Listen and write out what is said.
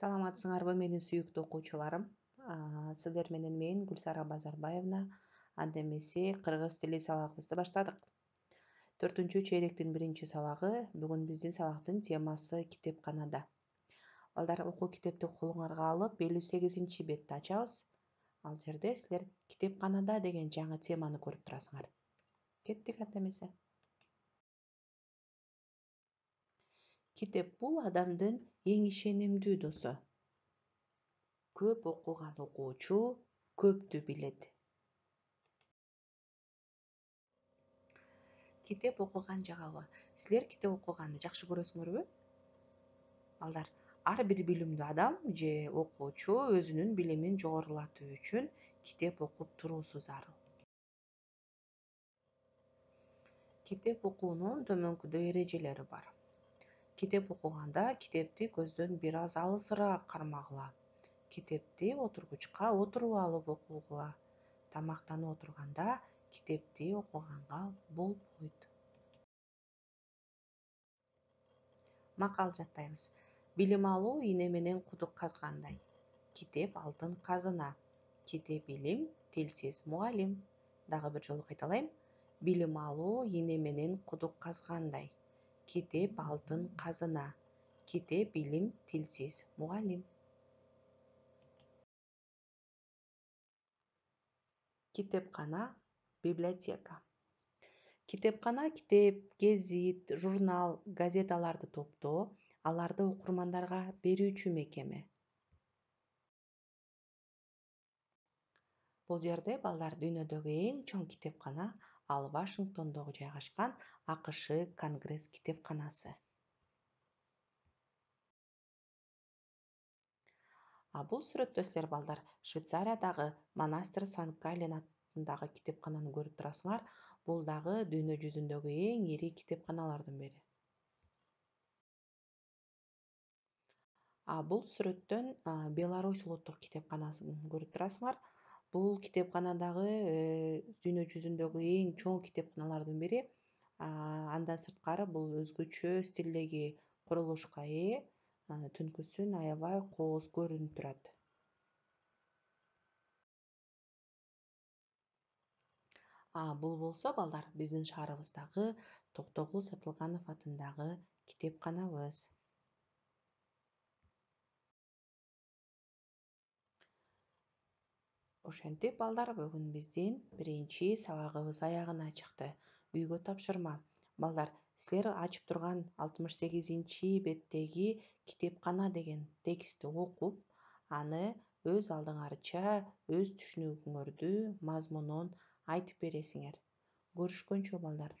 Саламатсыңарбы менин сүйүктүү окуучуларым? Сиздер менен мен Гүлсара Базарбаевна анда эмесе кыргыз тили сабагыбызды баштадык. 4-чейректин 1 сабагы. Бүгүн биздин сабактын темасы китепканада. Балдар, окуу китепти колуңарга алып 58-бетти ачабыз. Ал жерде силер китепканада деген жаңы теманы көрүп турасыңар. Кеттик анда эмесе. Китеп бул адамдын эң ишенимдүү досу. Көп окуган окуучу көптү билет. Китеп окуган жагабы. Силер китеп окуганды жакшы көрөсүңөрбү? Балдар, ар бир билимдүү адам же окуучу өзүнүн билимин жогорулатуу үчүн китеп окуп туруусу зарыл. Китеп окуунун төмөнкүдөй эрежелери бар. Китеп окуганда китепти көздөн бир аз алысыраак кармагыла. Китепти отургучка отуруп алып окугула. Тамактанып отурганда китепти окуганга болбойт. Макал жаттайбыз. Билим алуу ийне менен кудук казгандай. Китеп алтын казына. Китеп илим, тилсиз мугалим. Дагы бир жолу кайталайм. Билим алуу ийне менен кудук казгандай. Китеп алтын казына. Китеп илим, тилсиз мугалим. Китепкана, библиотека. Китепкана китеп, гезит, журнал, газеталарды топтоо, аларды окурмандарга берүүчү мекеме. Бул жерде балдар дүйнөдөгү эң чоң китепкана ал Вашингтондогу жайгашкан АКШ Конгресс китепканасы. Бул сүрөттө силер балдар Швейцариядагы Монастырь Санкт-Галлен атындагы китепкананы көрүп турасыңар. Бул дагы дүйнө жүзүндөгү эң ири китепканалардын бири. Бул сүрөттөн Беларусь улуттук китепканасын көрүп турасыңар. Бул китепкана дагы дүйнө жүзүндөгү эң чоң китепканалардын бири. Андан сырткары бул өзгөчө стилдеги курулушка ээ, түнкүсүн аябай кооз көрүнүп турат. Бул болсо балдар биздин шаарыбыздагы Токтогул Сатылганов атындагы китепканабыз. Ошентип балдар бүгүн биздин 1 сабагыбыз аягына чыкты. Үйгө тапшырма. Балдар, силер ачып турган 68-беттеги китепкана деген текстти окуп, аны өз алдыңарча өз түшүнүгүңөрдү мазмунун айтып бересиңер. Көрүшкөнчө балдар.